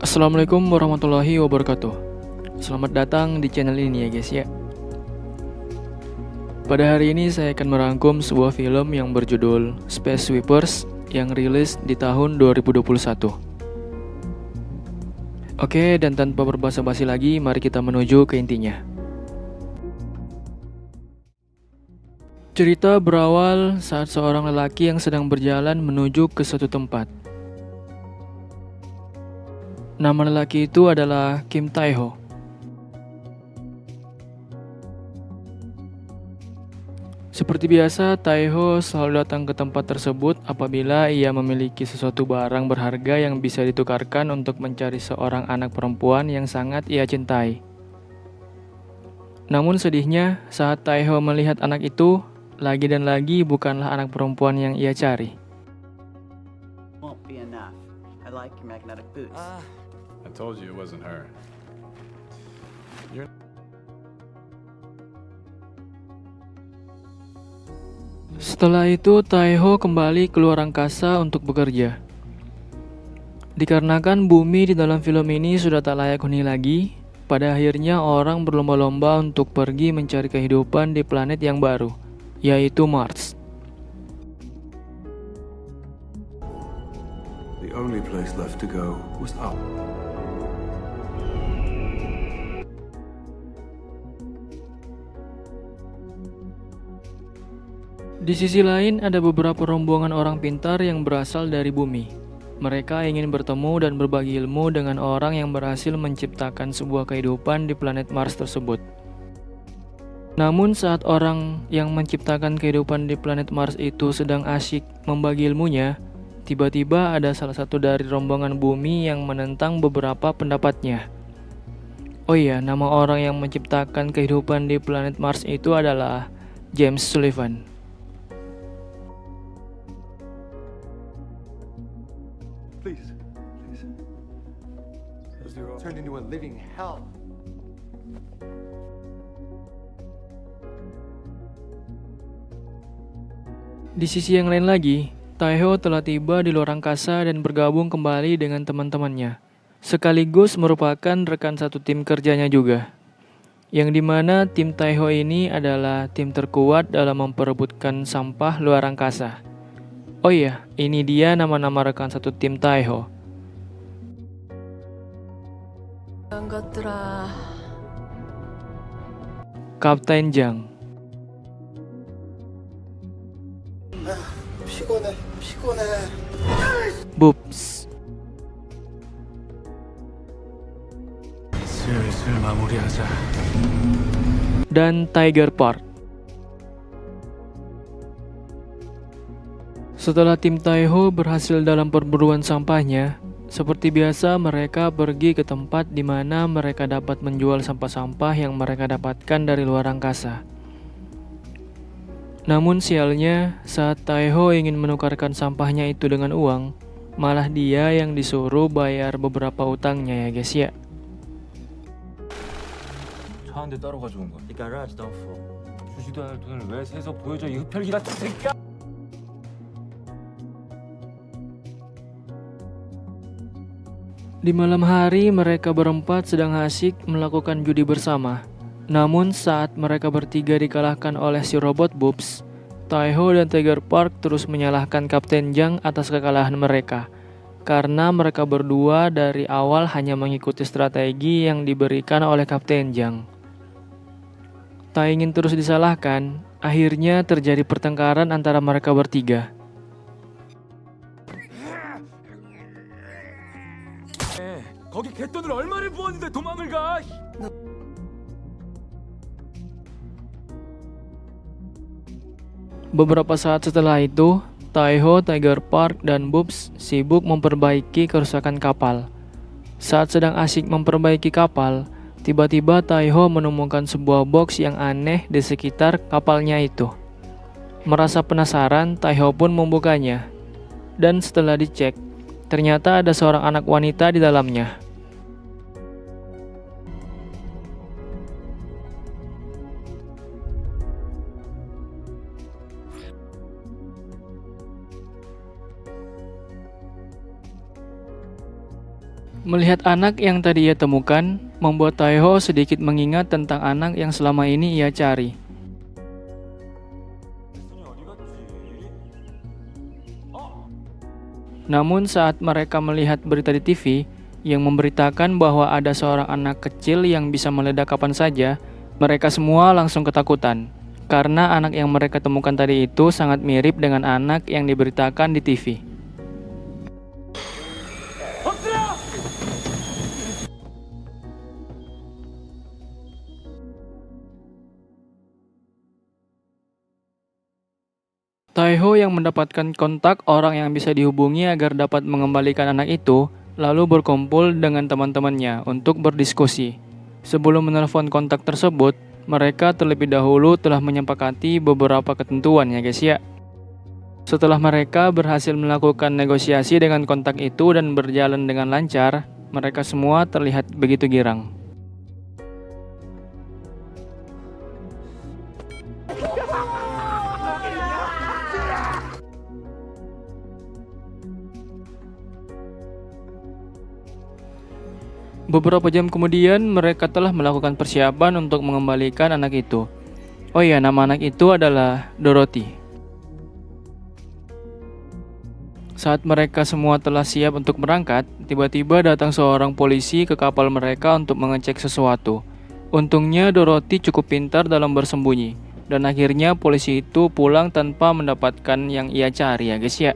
Assalamualaikum warahmatullahi wabarakatuh. Selamat datang di channel ini ya guys ya. Pada hari ini saya akan merangkum sebuah film yang berjudul Space Sweepers yang rilis di tahun 2021. Oke, dan tanpa berbasa-basi lagi, mari kita menuju ke intinya. Cerita berawal saat seorang lelaki yang sedang berjalan menuju ke suatu tempat. Nama lelaki itu adalah Kim Tae-ho. Seperti biasa, Tae-ho selalu datang ke tempat tersebut apabila ia memiliki sesuatu barang berharga yang bisa ditukarkan untuk mencari seorang anak perempuan yang sangat ia cintai. Namun sedihnya, saat Tae-ho melihat anak itu, lagi dan lagi bukanlah anak perempuan yang ia cari. Won't be enough. I like your magnetic boots. I told you it wasn't her. Setelah itu, Tae-ho kembali keluar angkasa untuk bekerja. Dikarenakan bumi di dalam film ini sudah tak layak huni lagi, pada akhirnya orang berlomba-lomba untuk pergi mencari kehidupan di planet yang baru, yaitu Mars. The only place left to go was up. Di sisi lain, ada beberapa rombongan orang pintar yang berasal dari bumi. Mereka ingin bertemu dan berbagi ilmu dengan orang yang berhasil menciptakan sebuah kehidupan di planet Mars tersebut. Namun saat orang yang menciptakan kehidupan di planet Mars itu sedang asyik membagi ilmunya, tiba-tiba ada salah satu dari rombongan bumi yang menentang beberapa pendapatnya. Oh iya, nama orang yang menciptakan kehidupan di planet Mars itu adalah James Sullivan. Please. Turned into a living hell. Di sisi yang lain lagi, Tae-ho telah tiba di luar angkasa dan bergabung kembali dengan teman-temannya, sekaligus merupakan rekan satu tim kerjanya juga. Yang dimana tim Tae-ho ini adalah tim terkuat dalam memperebutkan sampah luar angkasa. Oh iya, ini dia nama-nama rekan satu tim Tae-ho. Kapten Jang, 피곤해. Boobs, 슬슬 마무리하자. dan Tiger Park. Setelah tim Tae-ho berhasil dalam perburuan sampahnya, seperti biasa mereka pergi ke tempat di mana mereka dapat menjual sampah-sampah yang mereka dapatkan dari luar angkasa. Namun sialnya, saat Tae-ho ingin menukarkan sampahnya itu dengan uang, malah dia yang disuruh bayar beberapa utangnya ya guys ya. 차 한 대 따로 가져온 거야. The garage don't fall. 주지도 않을 돈을 왜 세서 보여줘 이 흡혈귀 같은 새끼야! Di malam hari mereka berempat sedang asyik melakukan judi bersama. Namun saat mereka bertiga dikalahkan oleh si robot Boobs, Tae-ho dan Tiger Park terus menyalahkan Kapten Jang atas kekalahan mereka. Karena mereka berdua dari awal hanya mengikuti strategi yang diberikan oleh Kapten Jang. Tak ingin terus disalahkan, akhirnya terjadi pertengkaran antara mereka bertiga. 거기 갯돈을 얼마를 부었는데 도망을 가! Beberapa saat setelah itu, Tae-ho, Tiger Park, dan Boobs sibuk memperbaiki kerusakan kapal. Saat sedang asyik memperbaiki kapal, tiba-tiba Tae-ho menemukan sebuah box yang aneh di sekitar kapalnya itu. Merasa penasaran, Tae-ho pun membukanya. Dan setelah dicek, ternyata ada seorang anak wanita di dalamnya. Melihat anak yang tadi ia temukan, membuat Taeho sedikit mengingat tentang anak yang selama ini ia cari. Namun saat mereka melihat berita di TV yang memberitakan bahwa ada seorang anak kecil yang bisa meledak kapan saja, mereka semua langsung ketakutan. Karena anak yang mereka temukan tadi itu sangat mirip dengan anak yang diberitakan di TV. Taeho yang mendapatkan kontak orang yang bisa dihubungi agar dapat mengembalikan anak itu, lalu berkumpul dengan teman-temannya untuk berdiskusi. Sebelum menelpon kontak tersebut, mereka terlebih dahulu telah menyepakati beberapa ketentuan ya guys ya. Setelah mereka berhasil melakukan negosiasi dengan kontak itu dan berjalan dengan lancar, mereka semua terlihat begitu girang. Beberapa jam kemudian, mereka telah melakukan persiapan untuk mengembalikan anak itu. Oh iya, nama anak itu adalah Dorothy. Saat mereka semua telah siap untuk berangkat, tiba-tiba datang seorang polisi ke kapal mereka untuk mengecek sesuatu. Untungnya Dorothy cukup pintar dalam bersembunyi, dan akhirnya polisi itu pulang tanpa mendapatkan yang ia cari ya guys ya.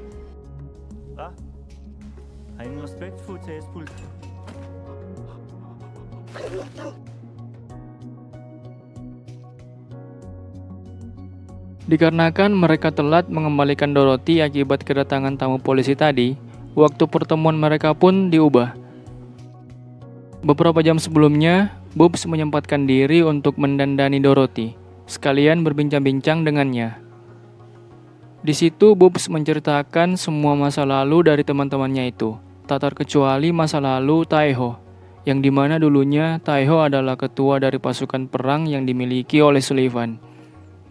I'm respectful to his full. Dikarenakan mereka telat mengembalikan Dorothy akibat kedatangan tamu polisi tadi, waktu pertemuan mereka pun diubah. Beberapa jam sebelumnya, Bubs menyempatkan diri untuk mendandani Dorothy, sekalian berbincang-bincang dengannya. Di situ Bubs menceritakan semua masa lalu dari teman-temannya itu, tak terkecuali masa lalu Taeho, yang dimana dulunya Taeho adalah ketua dari pasukan perang yang dimiliki oleh Sullivan.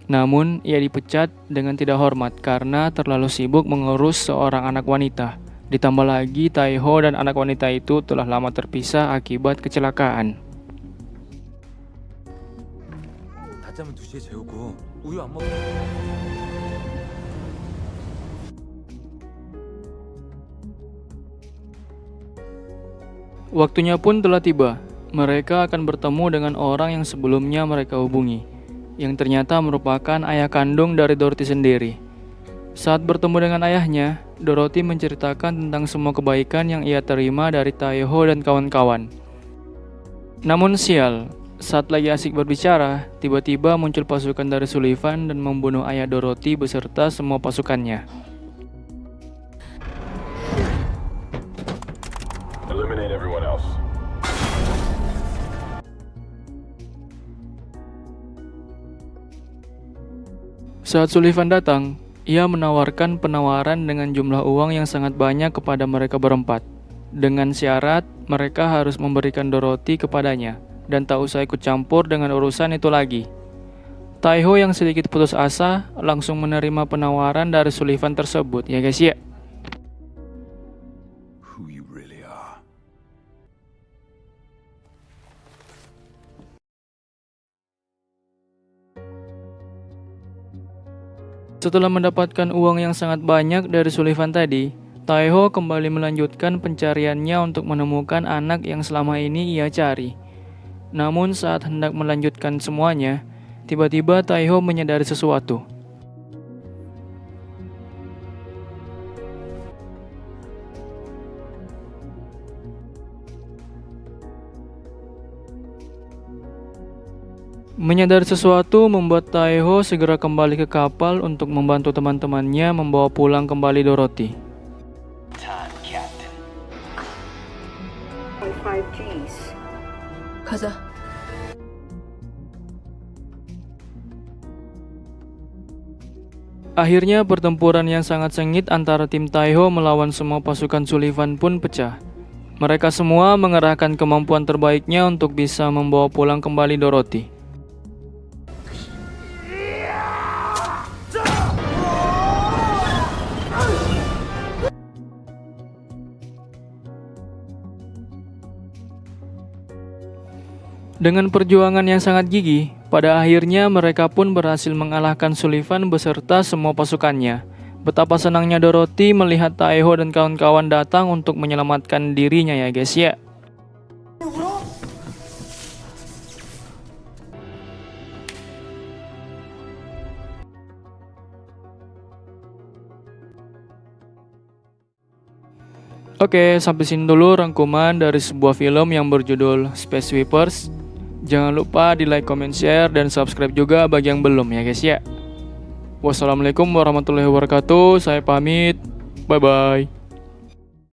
Namun, ia dipecat dengan tidak hormat karena terlalu sibuk mengurus seorang anak wanita. Ditambah lagi, Taeho dan anak wanita itu telah lama terpisah akibat kecelakaan. 낮잠은 2시에 재우고 우유 안 먹. Waktunya pun telah tiba. Mereka akan bertemu dengan orang yang sebelumnya mereka hubungi, yang ternyata merupakan ayah kandung dari Dorothy sendiri. Saat bertemu dengan ayahnya, Dorothy menceritakan tentang semua kebaikan yang ia terima dari Taeho dan kawan-kawan. Namun sial, saat lagi asik berbicara, tiba-tiba muncul pasukan dari Sullivan dan membunuh ayah Dorothy beserta semua pasukannya. Eliminate everyone else. Saat Sullivan datang, ia menawarkan penawaran dengan jumlah uang yang sangat banyak kepada mereka berempat, dengan syarat mereka harus memberikan Dorothy kepadanya dan tak usah ikut campur dengan urusan itu lagi. Taeho yang sedikit putus asa langsung menerima penawaran dari Sullivan tersebut ya guys ya. Who you really are. Setelah mendapatkan uang yang sangat banyak dari Sullivan tadi, Taeho kembali melanjutkan pencariannya untuk menemukan anak yang selama ini ia cari. Namun saat hendak melanjutkan semuanya, tiba-tiba Taeho menyadari sesuatu. Menyadari sesuatu membuat Taeho segera kembali ke kapal untuk membantu teman-temannya membawa pulang kembali Dorothy. Time, Captain. 5 Gs. 가자. Akhirnya pertempuran yang sangat sengit antara tim Taeho melawan semua pasukan Sullivan pun pecah. Mereka semua mengerahkan kemampuan terbaiknya untuk bisa membawa pulang kembali Dorothy. Dengan perjuangan yang sangat gigih, pada akhirnya mereka pun berhasil mengalahkan Sullivan beserta semua pasukannya. Betapa senangnya Dorothy melihat Taeho dan kawan-kawan datang untuk menyelamatkan dirinya ya guys ya. Oke, sampai sini dulu rangkuman dari sebuah film yang berjudul Space Sweepers. Jangan lupa di like, comment, share, dan subscribe juga bagi yang belum ya guys ya. Wassalamualaikum warahmatullahi wabarakatuh. Saya pamit. Bye-bye.